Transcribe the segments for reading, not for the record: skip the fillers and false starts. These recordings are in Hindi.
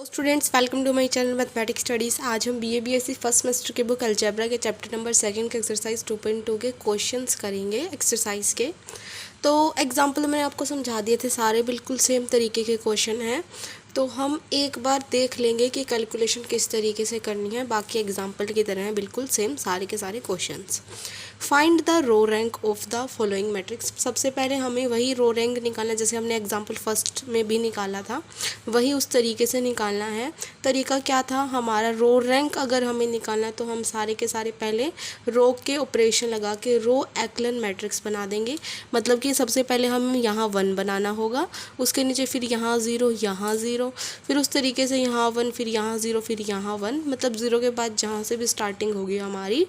Students, welcome to my channel mathematics studies. आज हम बीएससी फर्स्ट सेमेस्टर के बुक अलजेब्रा के चैप्टर नंबर 2 के एक्सरसाइज 2.2 के क्वेश्चंस करेंगे एक्सरसाइज के। तो एग्जांपल मैंने आपको समझा दिए थे, सारे बिल्कुल सेम तरीके के क्वेश्चन हैं। तो हम एक बार देख लेंगे कि कैलकुलेशन किस तरीके से करनी है। बाकी एग्जाम्पल की तरह है, बिल्कुल सेम सारे के सारे questions. Find the row rank of the following matrix. सबसे पहले हमें वही रो रैंक निकालना, जैसे हमने एग्जाम्पल फर्स्ट में भी निकाला था, वही उस तरीके से निकालना है। तरीका क्या था हमारा? रो रैंक अगर हमें निकालना है तो हम सारे के सारे पहले रो के ऑपरेशन लगा के रो एक्लन मैट्रिक्स बना देंगे। मतलब कि सबसे पहले हम यहाँ 1 बनाना होगा, उसके नीचे फिर यहाँ 0, यहाँ 0, फिर उस तरीके से यहाँ 1, फिर यहाँ 0, फिर यहाँ 1। मतलब 0 के बाद जहाँ से भी स्टार्टिंग होगी हमारी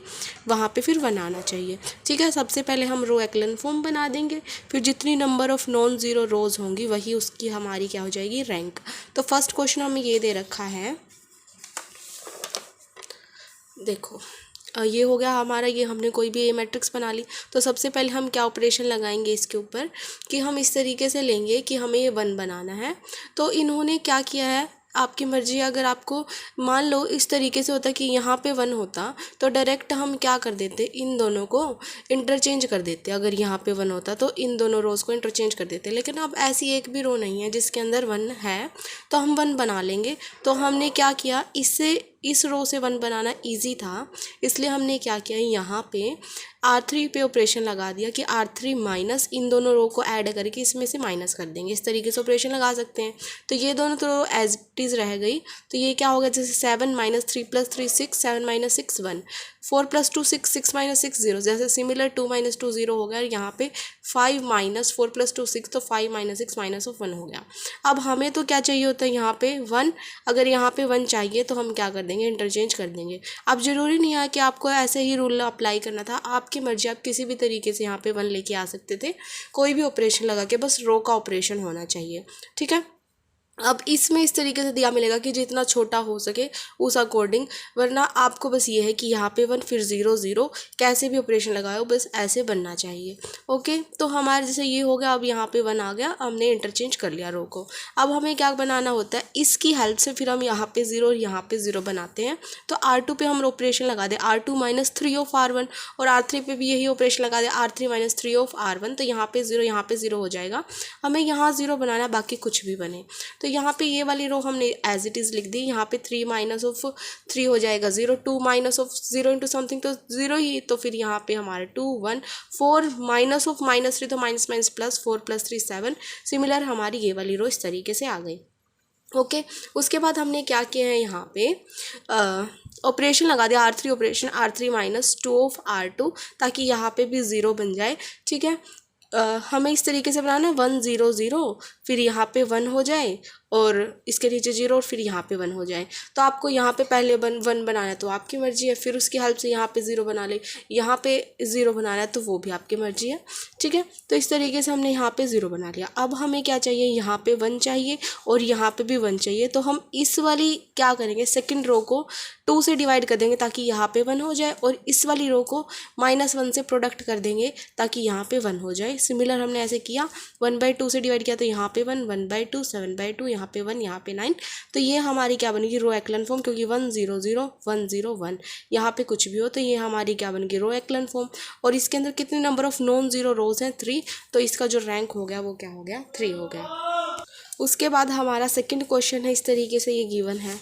वहाँ पे फिर 1 आना चाहिए। ठीक है, सबसे पहले हम रो एक्लन फॉर्म बना देंगे, फिर जितनी नंबर ऑफ नॉन ज़ीरो रोज होंगी वही उसकी हमारी क्या हो जाएगी? रैंक। तो फर्स्ट क्वेश्चन हमें ये दे रखा है, देखो ये हो गया हमारा, ये हमने कोई भी ए मैट्रिक्स बना ली। तो सबसे पहले हम क्या ऑपरेशन लगाएंगे इसके ऊपर कि हम इस तरीके से लेंगे कि हमें ये 1 बनाना है। तो इन्होंने क्या किया है, आपकी मर्जी है। अगर आपको मान लो इस तरीके से होता कि यहाँ पे 1 होता तो डायरेक्ट हम क्या कर देते, इन दोनों को इंटरचेंज कर देते। अगर यहाँ पे 1 होता तो इन दोनों रोज़ को इंटरचेंज कर देते, लेकिन अब ऐसी एक भी रो नहीं है जिसके अंदर 1 है, तो हम 1 बना लेंगे। तो हमने क्या किया, इससे इस रो से 1 बनाना इजी था, इसलिए हमने क्या किया, यहाँ पे R3 पे ऑपरेशन लगा दिया कि R3 माइनस इन दोनों रो को ऐड करके इसमें से माइनस कर देंगे। इस तरीके से ऑपरेशन लगा सकते हैं। तो ये दोनों तो एज इट इज़ रह गई। तो ये क्या होगा, जैसे 7 minus 3 plus 3 6, 7 minus 6 1, 4 plus 2 6, 6 minus 6 0। जैसे सिमिलर 2 माइनस 2 0 हो गया। यहाँ पे 5 माइनस 4 प्लस 2 6, तो 5 माइनस 6 माइनस ऑफ 1 हो गया। अब हमें तो क्या चाहिए होता है, यहाँ पे 1। अगर यहाँ पे 1 चाहिए तो हम क्या कर देंगे, इंटरचेंज कर देंगे। अब ज़रूरी नहीं है कि आपको ऐसे ही रूल अप्लाई करना था, आपकी मर्जी, आप किसी भी तरीके से यहाँ पे 1 लेके आ सकते थे। कोई भी ऑपरेशन लगा के, बस रो का ऑपरेशन होना चाहिए। ठीक है, अब इसमें इस तरीके से दिया मिलेगा कि जितना छोटा हो सके उस अकॉर्डिंग, वरना आपको बस ये है कि यहाँ पे 1 फिर 0 0, कैसे भी ऑपरेशन लगाओ बस ऐसे बनना चाहिए। ओके, तो हमारे जैसे ये हो गया। अब यहाँ पे 1 आ गया, हमने इंटरचेंज कर लिया रो को। अब हमें क्या बनाना होता है, इसकी हेल्प से फिर हम यहाँ पे 0 और यहाँ पे 0 बनाते हैं। तो R2 पे हम ऑपरेशन लगा दे, R2 माइनस 3 ऑफ R1, और R3 पे भी यही ऑपरेशन लगा दे, R3 माइनस 3 ऑफ R1। तो यहाँ पे 0, यहाँ पे 0 हो जाएगा। हमें यहाँ 0 बनाना, बाकी कुछ भी बने। तो यहाँ पे ये वाली रो हमने एज इट इज़ लिख दी। यहाँ पे 3 माइनस ऑफ 3 हो जाएगा 0, 2 माइनस ऑफ 0 इंटू समथिंग तो 0 ही। तो फिर यहाँ पे हमारे 2 1, 4 माइनस ऑफ माइनस 3 तो minus minus plus, 4 plus 3 7। Similar हमारी ये वाली रो इस तरीके से आ गई। ओके, उसके बाद हमने क्या किया है, यहाँ पे ऑपरेशन लगा दिया, R3 operation, R3 minus 2 of R2, ताकि यहाँ पे भी 0 बन जाए। ठीक है, हमें इस तरीके से बनाना है 1 0 0, फिर यहाँ पे 1 हो जाए और इसके नीचे 0 और फिर यहाँ पे 1 हो जाए। तो आपको यहाँ पे पहले 1 बनाना है तो आपकी मर्जी है, फिर उसकी हेल्प से यहाँ पे 0 बना ले, यहाँ पे 0 बनाना है तो वो भी आपकी मर्जी है। ठीक है, तो इस तरीके से हमने यहाँ पे 0 बना लिया। अब हमें क्या चाहिए, यहाँ पे 1 चाहिए और यहाँ पे भी 1 चाहिए। तो हम इस वाली क्या करेंगे, सेकेंड रो को 2 से डिवाइड कर देंगे ताकि यहाँ पे 1 हो जाए, और इस वाली रो को -1 से प्रोडक्ट कर देंगे ताकि यहाँ पे 1 हो जाए। सिमिलर हमने ऐसे किया, 1/2 से डिवाइड किया तो यहाँ पे 1, 1/2, 7/2, यहाँ पे 1, यहाँ पे 9। तो ये हमारी क्या बनेगी, रो एक्लन फॉर्म, क्योंकि 1 0 0 1 0 1, यहाँ पे कुछ भी हो तो ये हमारी क्या बनेगी, रो एक्लन फॉर्म। और इसके अंदर कितने नंबर ऑफ नॉन ज़ीरो रोज हैं, 3। तो इसका जो रैंक हो गया वो क्या हो गया, 3 हो गया। उसके बाद हमारा सेकंड क्वेश्चन है, इस तरीके से ये गिवन है,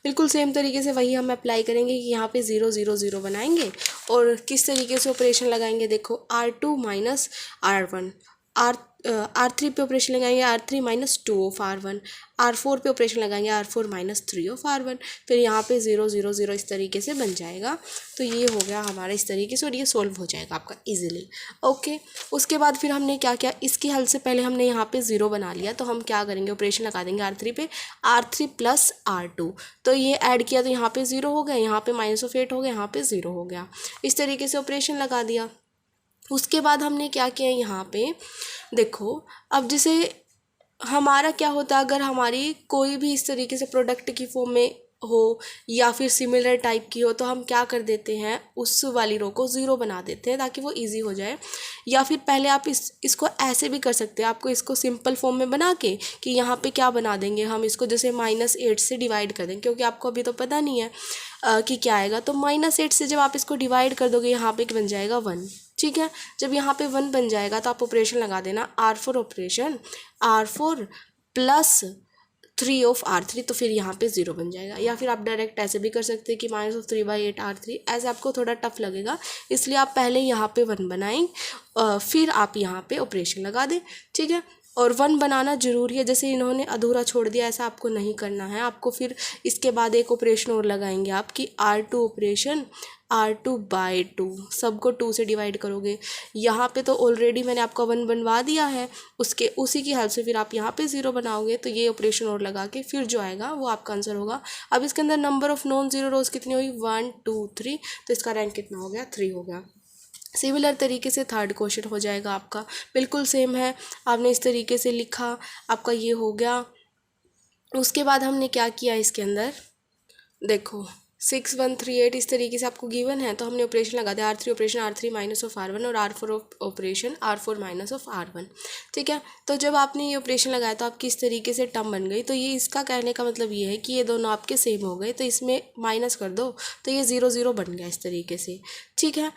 बिल्कुल सेम तरीके से वही हम अप्लाई करेंगे कि यहाँ पे 0 0 0 बनाएंगे और किस तरीके से ऑपरेशन लगाएंगे। देखो, R2 माइनस R1, R3 पे ऑपरेशन लगाएंगे, R3 minus 2 of R1, R4 पे ऑपरेशन लगाएंगे, R4 माइनस 3 ऑफ R1, फिर यहाँ पे 0 0 0 इस तरीके से बन जाएगा। तो ये हो गया हमारा इस तरीके से, और ये सोल्व हो जाएगा आपका इजीली। ओके, उसके बाद फिर हमने क्या किया, इसकी हेल्प से पहले हमने यहाँ पे 0 बना लिया, तो हम क्या करेंगे, ऑपरेशन लगा देंगे R3 पे, R3 प्लस R2। तो ये ऐड किया तो यहाँ पे 0 हो गया, यहाँ पे -8 हो गया, यहाँ पे 0 हो गया। इस तरीके से ऑपरेशन लगा दिया। उसके बाद हमने क्या किया, यहाँ पे देखो, अब जैसे हमारा क्या होता है, अगर हमारी कोई भी इस तरीके से प्रोडक्ट की फॉर्म में हो या फिर सिमिलर टाइप की हो तो हम क्या कर देते हैं, उस वाली रो को 0 बना देते हैं ताकि वो इजी हो जाए। या फिर पहले आप इसको ऐसे भी कर सकते हैं, आपको इसको सिंपल फॉर्म में बना के कि यहाँ पे क्या बना देंगे हम इसको, जैसे -8 से डिवाइड कर देंगे, क्योंकि आपको अभी तो पता नहीं है कि क्या आएगा। तो -8 से जब आप इसको डिवाइड कर दोगे यहाँ पे बन जाएगा 1। ठीक है, जब यहाँ पे 1 बन जाएगा तो आप ऑपरेशन लगा देना, R4 operation, R4 plus 3 of R3, तो फिर यहाँ पे 0 बन जाएगा। या फिर आप डायरेक्ट ऐसे भी कर सकते हैं कि -3/8 R3, ऐसे आपको थोड़ा टफ लगेगा, इसलिए आप पहले यहाँ पे 1 बनाएं, फिर आप यहाँ पे ऑपरेशन लगा दें। ठीक है, और 1 बनाना ज़रूरी है, जैसे इन्होंने अधूरा छोड़ दिया ऐसा आपको नहीं करना है। आपको फिर इसके बाद एक ऑपरेशन और लगाएंगे आपकी R2 ऑपरेशन, R2/2, सबको 2 से डिवाइड करोगे। यहाँ पे तो ऑलरेडी मैंने आपका 1 बनवा दिया है, उसी की हेल्प से फिर आप यहाँ पे 0 बनाओगे, तो ये ऑपरेशन और लगा के फिर जो आएगा वो आपका आंसर होगा। अब इसके अंदर नंबर ऑफ नॉन ज़ीरो रोज कितनी हुई, 1 2 3, तो इसका रैंक कितना हो गया, 3 हो गया। सिमिलर तरीके से थर्ड क्वेश्चन हो जाएगा आपका, बिल्कुल सेम है, आपने इस तरीके से लिखा, आपका ये हो गया। उसके बाद हमने क्या किया इसके अंदर, देखो 6 1 3 8 इस तरीके से आपको गिवन है, तो हमने ऑपरेशन लगा दिया, R3 operation R3 minus of R1 और R4 operation R4 minus of R1। ठीक है, तो जब आपने ये ऑपरेशन लगाया तो आपकी इस तरीके से टर्म बन गई। तो ये इसका कहने का मतलब ये है कि ये दोनों आपके सेम हो गए, तो इसमें माइनस कर दो तो ये 0 0 बन गया इस तरीके से। ठीक है,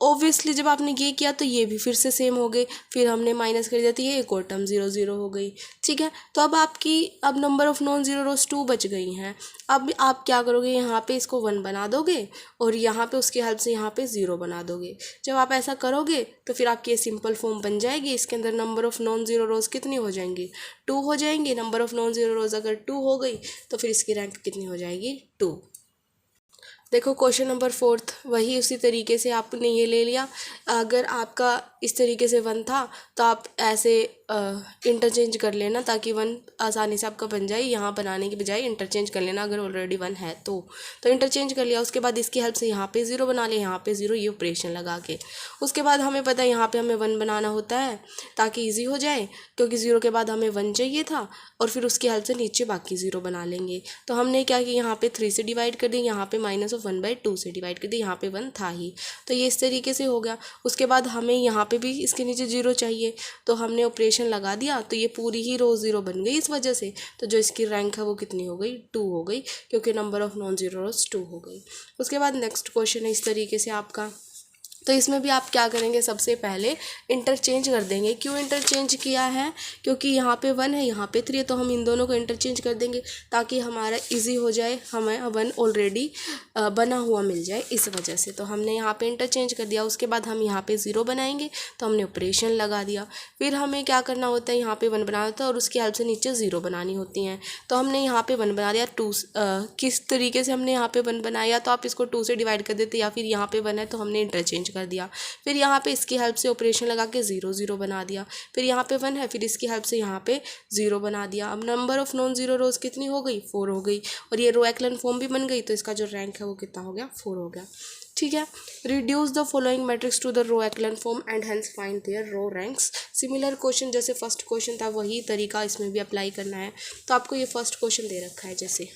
ऑब्वियसली जब आपने ये किया तो ये भी फिर से सेम हो गए, फिर हमने माइनस कर दिया तो ये एक और टर्म 0 0 हो गई। ठीक है, तो अब नंबर ऑफ नॉन ज़ीरो रोज 2 बच गई हैं। अब आप क्या करोगे, यहाँ पे इसको 1 बना दोगे और यहाँ पे उसकी हेल्प से यहाँ पे 0 बना दोगे। जब आप ऐसा करोगे तो फिर आपकी ये सिंपल फॉर्म बन जाएगी। इसके अंदर नंबर ऑफ नॉन ज़ीरो रोज कितनी हो जाएंगी, 2 हो जाएंगी। नंबर ऑफ नॉन ज़ीरो रोज अगर 2 हो गई तो फिर इसकी रैंक कितनी हो जाएगी, 2। देखो क्वेश्चन नंबर 4 वही उसी तरीके से आपने ये ले लिया। अगर आपका इस तरीके से 1 था तो आप ऐसे इंटरचेंज कर लेना ताकि 1 आसानी से आपका बन जाए। यहाँ बनाने के बजाय इंटरचेंज कर लेना, अगर ऑलरेडी 1 है तो इंटरचेंज कर लिया। उसके बाद इसकी हेल्प से यहाँ पे 0 बना लिया, यहाँ पे 0, ये ऑपरेशन लगा के। उसके बाद हमें पता है यहाँ पे हमें 1 बनाना होता है ताकि ईजी हो जाए, क्योंकि 0 के बाद हमें 1 चाहिए था, और फिर उसकी हेल्प से नीचे बाकी 0 बना लेंगे। तो हमने क्या किया, यहाँ पे 3 से डिवाइड कर दिया, यहाँ पे -1/2 से डिवाइड कर दिया, यहाँ पे 1 था ही, तो ये इस तरीके से हो गया। उसके बाद हमें यहाँ पे भी इसके नीचे 0 चाहिए, तो हमने ऑपरेशन लगा दिया, तो ये पूरी ही रो 0 बन गई इस वजह से। तो जो इसकी रैंक है वो कितनी हो गई, 2 हो गई, क्योंकि नंबर ऑफ नॉन ज़ीरो रोज 2 हो गई। उसके बाद नेक्स्ट क्वेश्चन है इस तरीके से आपका। तो इसमें भी आप क्या करेंगे, सबसे पहले इंटरचेंज कर देंगे। क्यों इंटरचेंज किया है, क्योंकि यहाँ पे 1 है, यहाँ पे 3 है, तो हम इन दोनों को इंटरचेंज कर देंगे ताकि हमारा इजी हो जाए, हमें 1 ऑलरेडी बना हुआ मिल जाए, इस वजह से। तो हमने यहाँ पे इंटरचेंज कर दिया। उसके बाद हम यहाँ पे 0 बनाएंगे, तो हमने ऑपरेशन लगा दिया। फिर हमें क्या करना होता है, यहाँ पे 1 बनाना होता है और उसकी हेल्प से नीचे 0 बनानी होती हैं। तो हमने यहाँ पे 1 बना दिया। 2 किस तरीके से हमने यहाँ पे 1 बनाया, तो आप इसको 2 से डिवाइड कर देते, या फिर यहाँ पे 1 है तो हमने इंटरचेंज कर दिया। फिर यहाँ पे इसकी हेल्प से ऑपरेशन लगा के 0 0 बना दिया। फिर यहाँ पे 1 है, फिर इसकी हेल्प से यहाँ पे 0 बना दिया। अब नंबर ऑफ नॉन ज़ीरो रोज कितनी हो गई, 4 हो गई, और ये रो एक्लन फॉर्म भी बन गई, तो इसका जो रैंक है वो कितना हो गया, 4 हो गया। ठीक है, reduce the following matrix to the row echelon form and hence find their row ranks. Similar question जैसे फर्स्ट क्वेश्चन था वही तरीका इसमें भी अप्लाई करना है। तो आपको ये फर्स्ट क्वेश्चन दे रखा है जैसे,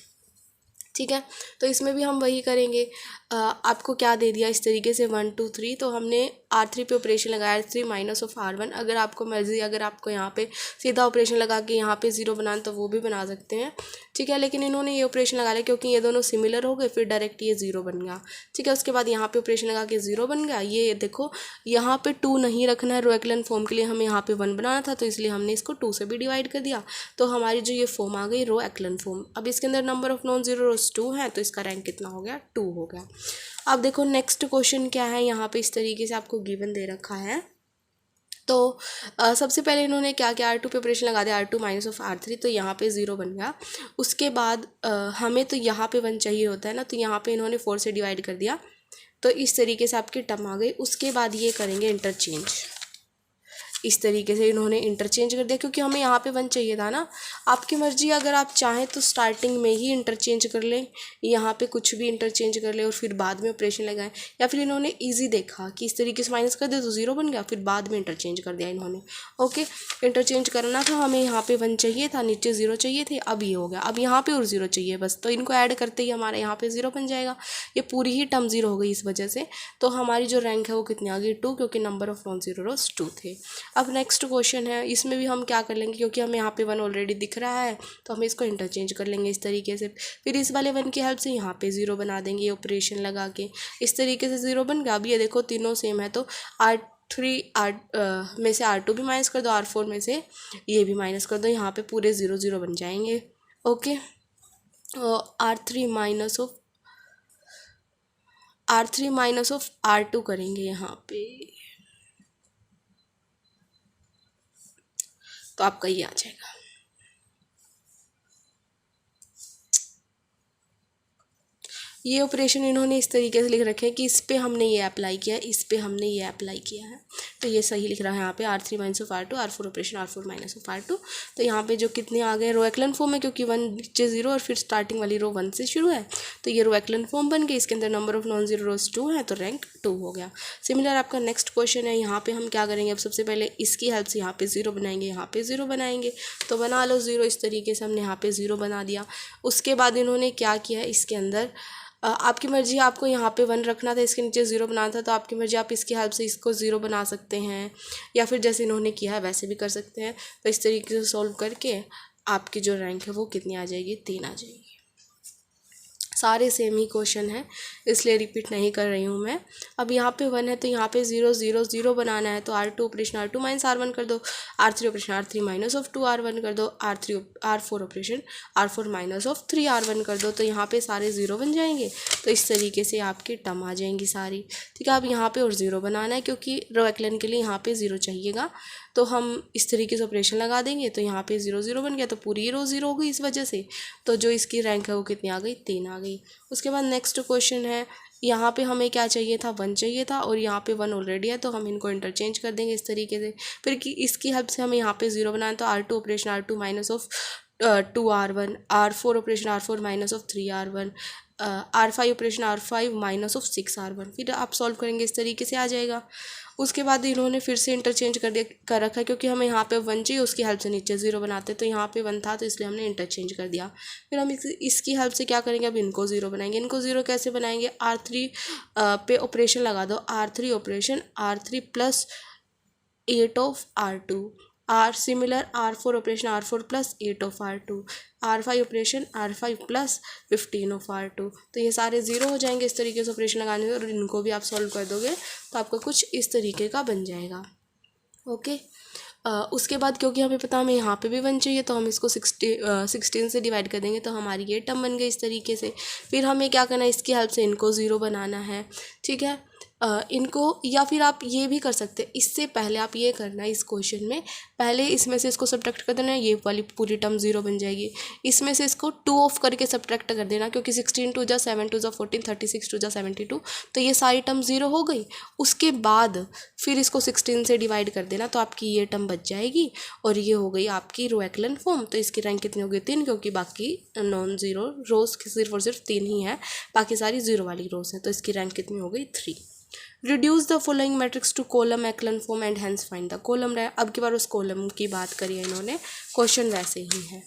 ठीक है, तो इसमें भी हम वही करेंगे। आपको क्या दे दिया इस तरीके से 1 2 3, तो हमने R3 पे ऑपरेशन लगाया, R3 माइनस ऑफ R1। अगर आपको मर्जी, अगर आपको यहाँ पे सीधा ऑपरेशन लगा के यहाँ पे 0 बनाना तो वो भी बना सकते हैं। ठीक है, लेकिन इन्होंने ये ऑपरेशन लगा लिया क्योंकि ये दोनों सिमिलर हो गए, फिर डायरेक्ट ये 0 बन गया। ठीक है, उसके बाद यहाँ पे ऑपरेशन लगा के 0 बन गया। ये देखो यहाँ पे 2 नहीं रखना है, रो एक्लन फॉर्म के लिए हमें यहाँ पे 1 बनाना था, तो इसलिए हमने इसको 2 से भी डिवाइड कर दिया। तो हमारी जो ये फॉर्म आ गई रो एक्लन फॉर्म। अब इसके अंदर नंबर ऑफ नॉन ज़ीरो रोज 2 है, तो इसका रैंक कितना हो गया, 2 हो गया। अब देखो नेक्स्ट क्वेश्चन क्या है, यहाँ पे इस तरीके से आपको गिवन दे रखा है। तो सबसे पहले इन्होंने क्या किया, R2 पे ऑपरेशन लगा दिया, R2 माइनस ऑफ R3, तो यहाँ पे 0 बन गया। उसके बाद हमें तो यहाँ पे 1 चाहिए होता है ना, तो यहाँ पे इन्होंने 4 से डिवाइड कर दिया, तो इस तरीके से आपकी टर्म आ गई। उसके बाद ये करेंगे इंटरचेंज। इस तरीके से इन्होंने इंटरचेंज कर दिया, क्योंकि हमें यहाँ पे 1 चाहिए था ना। आपकी मर्जी, अगर आप चाहें तो स्टार्टिंग में ही इंटरचेंज कर लें, यहाँ पे कुछ भी इंटरचेंज कर लें और फिर बाद में ऑपरेशन लगाएं, या फिर इन्होंने ईजी देखा कि इस तरीके से माइनस कर दिया तो 0 बन गया, फिर बाद में इंटरचेंज कर दिया इन्होंने। ओके, इंटरचेंज करना था, हमें यहाँ पे 1 चाहिए था, नीचे 0 चाहिए थे, अब ये हो गया। अब यहाँ पे और 0 चाहिए बस, तो इनको ऐड करते ही हमारे यहाँ पे 0 बन जाएगा। ये पूरी ही टर्म 0 हो गई इस वजह से। तो हमारी जो रैंक है वो कितनी आ गई 2, क्योंकि नंबर ऑफ नॉन ज़ीरो रोज 2 थे। अब नेक्स्ट क्वेश्चन है, इसमें भी हम क्या कर लेंगे, क्योंकि हमें यहाँ पे 1 ऑलरेडी दिख रहा है तो हम इसको इंटरचेंज कर लेंगे इस तरीके से। फिर इस वाले 1 की हेल्प से यहाँ पे 0 बना देंगे ऑपरेशन लगा के, इस तरीके से 0 बन गया। अब ये देखो तीनों सेम है, तो R3 में से R2 भी माइनस कर दो, R4 में से ये भी माइनस कर दो, यहाँ पे पूरे 0 0 बन जाएंगे। Okay, R3 minus of R2 करेंगे यहाँ पे, तो आपका ये आ जाएगा। ये ऑपरेशन इन्होंने इस तरीके से लिख रखे हैं कि इस पे हमने ये अप्लाई किया, इस पे हमने ये अप्लाई किया है, तो ये सही लिख रहा है यहाँ पे। R3 minus of R2, R4 operation R4 minus of R2। तो यहाँ पे जो कितने आ गए, रो एक्लन फॉर्म है, क्योंकि 1 नीचे 0 और फिर स्टार्टिंग वाली रो 1 से शुरू है, तो ये रो एक्लन फॉर्म बन गई। इसके अंदर नंबर ऑफ नॉन जीरो रोज 2 है, तो रैंक 2 हो गया। सिमिलर आपका नेक्स्ट क्वेश्चन है, यहाँ पे हम क्या करेंगे, अब सबसे पहले इसकी हेल्प से यहाँ पे 0 बनाएंगे, यहाँ पे 0 बनाएंगे, तो बना लो 0। इस तरीके से हमने यहाँ पे 0 बना दिया। उसके बाद इन्होंने क्या किया है, इसके अंदर आपकी मर्जी, आपको यहाँ पे 1 रखना था, इसके नीचे 0 बनाना था, तो आपकी मर्जी, आप इसकी हेल्प से इसको 0 बना सकते हैं, या फिर जैसे इन्होंने किया है वैसे भी कर सकते हैं। तो इस तरीके से सॉल्व करके आपकी जो रैंक है वो कितनी आ जाएगी, 3 आ जाएगी। सारे सेम ही क्वेश्चन है, इसलिए रिपीट नहीं कर रही हूँ मैं। अब यहाँ पे 1 है, तो यहाँ पे 0 0 0 बनाना है, तो R2 operation R2 minus R1 कर दो, R3 operation R3 minus of 2 R1 कर दो, R4 operation R4 minus of 3 R1 कर दो, तो यहाँ पे सारे 0 बन जाएंगे। तो इस तरीके से आपकी टर्म आ जाएंगी सारी। ठीक है, अब यहाँ पे और 0 बनाना है, क्योंकि रो एक्लन के लिए यहाँ पे 0 चाहिएगा, तो हम इस तरीके से ऑपरेशन लगा देंगे, तो यहाँ पे 0 0 बन गया, तो पूरी रो 0 हो गई इस वजह से। तो जो इसकी रैंक है वो कितनी आ गई, 3 आ गई। उसके बाद नेक्स्ट क्वेश्चन है, यहाँ पे हमें क्या चाहिए था, 1 चाहिए था, और यहाँ पे 1 ऑलरेडी है, तो हम इनको इंटरचेंज कर देंगे इस तरीके से। फिर कि इसकी हेल्प से हमें यहाँ पे 0 बनाना है, तो R2 operation R2 minus of 2 R1, R4 operation R4 minus of 3 R1, R5 operation R5 minus of 6 R1। फिर आप सॉल्व करेंगे इस तरीके से आ जाएगा। उसके बाद इन्होंने फिर से इंटरचेंज कर रखा है, क्योंकि हमें यहाँ पे 1 चाहिए, उसकी हेल्प से नीचे 0 बनाते, तो यहाँ पे 1 था, तो इसलिए हमने इंटरचेंज कर दिया। फिर हम इसकी हेल्प से क्या करेंगे, अब इनको 0 बनाएंगे। इनको 0 कैसे बनाएंगे, R3 पे ऑपरेशन लगा दो, R3 operation R3 plus 8 of R2, similar R4 operation R4 plus 8 of R2, R5 operation R5 plus 15 of R2। तो ये सारे 0 हो जाएंगे इस तरीके से ऑपरेशन लगाने से, और इनको भी आप सॉल्व कर दोगे तो आपका कुछ इस तरीके का बन जाएगा। ओके, उसके बाद क्योंकि हमें पता हमें यहाँ पे भी 1 चाहिए, तो हम इसको 16 से डिवाइड कर देंगे, तो हमारी ये टर्म बन गई इस तरीके से। फिर हमें क्या करना है, इसकी हेल्प से इनको 0 बनाना है। ठीक है, इनको, या फिर आप ये भी कर सकते हैं, इससे पहले आप ये करना है, इस क्वेश्चन में पहले इसमें से इसको सब्ट्रैक्ट कर देना है, ये वाली पूरी टर्म 0 बन जाएगी। इसमें से इसको 2 ऑफ करके सब्ट्रैक्ट कर देना, क्योंकि 16 2 जा 7 2 जा 14, 36 2 जा 72, तो ये सारी टर्म 0 हो गई। उसके बाद फिर इसको 16 से डिवाइड कर देना, तो आपकी ये टर्म बच जाएगी, और ये हो गई आपकी रो एक्लन फॉर्म। तो इसकी रैंक कितनी होगी, 3, क्योंकि बाकी नॉन ज़ीरो रोज सिर्फ और सिर्फ 3 ही है, बाकी सारी 0 वाली रोज है, तो इसकी रैंक कितनी हो गई, 3। Reduce the following matrix to column echelon form and hence find the column rank. अब की बार उस कॉलम की बात करी है इन्होंने, क्वेश्चन वैसे ही है।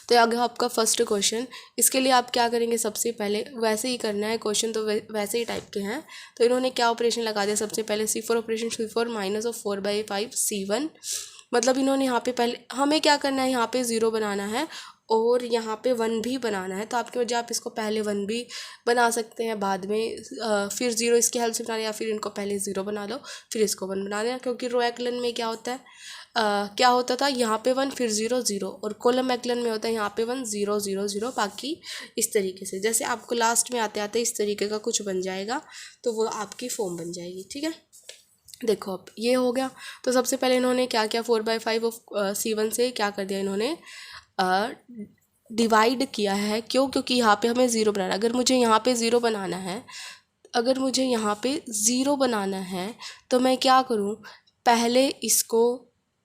तो आगे आपका फर्स्ट क्वेश्चन, इसके लिए आप क्या करेंगे, सबसे पहले वैसे ही करना है, क्वेश्चन तो वैसे ही टाइप के हैं। तो इन्होंने क्या ऑपरेशन लगा दिया, सबसे पहले C4 operation C4 minus of 4/5 C1, मतलब इन्होंने यहाँ पे पहले हमें क्या करना है, यहाँ पे 0 बनाना है और यहाँ पे 1 भी बनाना है। तो आपकी वजह आप इसको पहले 1 भी बना सकते हैं, बाद में फिर 0 इसकी हेल्प से बनाना, या फिर इनको पहले 0 बना लो फिर इसको 1 बना देना। क्योंकि रो एक्लन में क्या होता है, क्या होता था, यहाँ पे 1 फिर 0 0, और कॉलम एक्लन में होता है यहाँ पे 1 0 0 0, बाकी इस तरीके से। जैसे आपको लास्ट में आते आते इस तरीके का कुछ बन जाएगा, तो वो आपकी फॉर्म बन जाएगी। ठीक है, देखो अब ये हो गया। तो सबसे पहले इन्होंने क्या किया, 4/5 ऑफ C1 से क्या कर दिया इन्होंने, डिवाइड किया है। क्यों, क्योंकि यहाँ पे हमें 0 बनाना है। अगर मुझे यहाँ पे 0 बनाना है, तो मैं क्या करूँ, पहले इसको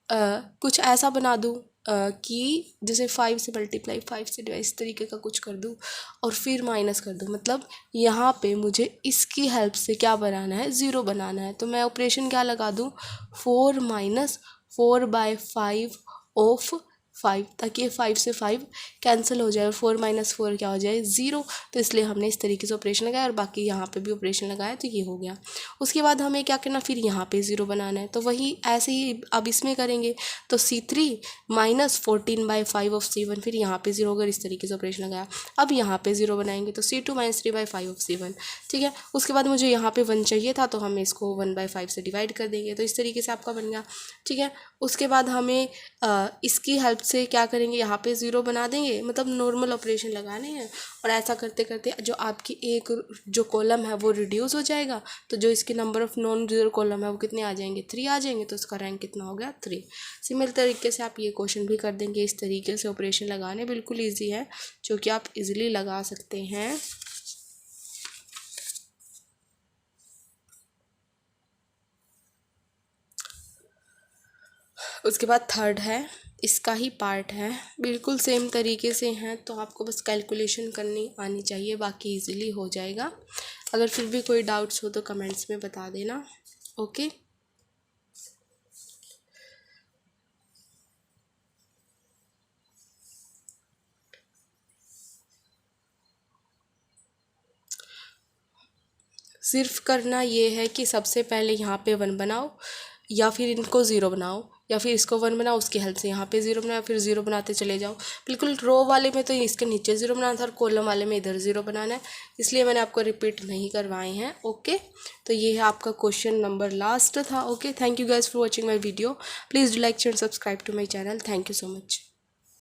कुछ ऐसा बना दूँ कि जैसे 5 से मल्टीप्लाई, 5 से डिवाइड, इस तरीके का कुछ कर दूँ और फिर माइनस कर दूँ। मतलब यहाँ पे मुझे इसकी हेल्प से क्या बनाना है, 0 बनाना है। तो मैं ऑपरेशन क्या लगा दूँ, 4 माइनस 4/5 ऑफ 5, ताकि ये 5 से 5 कैंसिल हो जाए और 4 माइनस 4 क्या हो जाए, 0। तो इसलिए हमने इस तरीके से ऑपरेशन लगाया और बाकी यहाँ पे भी ऑपरेशन लगाया, तो ये हो गया। उसके बाद हमें क्या करना, फिर यहाँ पे 0 बनाना है। तो वही ऐसे ही अब इसमें करेंगे। तो C3 माइनस 14/5 ऑफ C1, फिर यहाँ पे 0 अगर इस तरीके से ऑपरेशन लगाया। अब यहाँ पे 0 बनाएंगे तो C2 माइनस 3/5 ऑफ C1, ठीक है। उसके बाद मुझे यहाँ पे 1 चाहिए था, तो हम इसको 1/5 से डिवाइड कर देंगे। तो इस तरीके से आपका बन गया, ठीक है। उसके बाद हमें इसकी हेल्प से क्या करेंगे, यहाँ पे 0 बना देंगे, मतलब नॉर्मल ऑपरेशन लगाने हैं। और ऐसा करते करते जो आपकी एक जो कॉलम है वो रिड्यूस हो जाएगा, तो जो इसके number of non zero column है वो कितने आ जाएंगे, 3 आ जाएंगे। तो इसका रैंक कितना हो गया, 3। सिमिलर तरीके से आप ये क्वेश्चन भी कर देंगे। इस तरीके से ऑपरेशन लगाने बिल्कुल ईजी है, जो कि आप इजीली लगा सकते हैं। उसके बाद थर्ड है, इसका ही पार्ट है, बिल्कुल सेम तरीके से हैं। तो आपको बस कैलकुलेशन करनी आनी चाहिए, बाकी इजीली हो जाएगा। अगर फिर भी कोई डाउट्स हो तो कमेंट्स में बता देना, ओके। सिर्फ करना ये है कि सबसे पहले यहाँ पे 1 बनाओ, या फिर इनको 0 बनाओ, या फिर इसको 1 बनाओ, उसकी हेल्प से यहाँ पे 0 बनाओ, फिर 0 बनाते चले जाओ। बिल्कुल रो वाले में तो इसके नीचे 0 बनाना था और कॉलम वाले में इधर 0 बनाना है, इसलिए मैंने आपको रिपीट नहीं करवाए हैं, ओके। तो ये है आपका क्वेश्चन नंबर लास्ट था, okay. Thank you guys for watching my video. Please do like share subscribe to my channel. Thank you so much.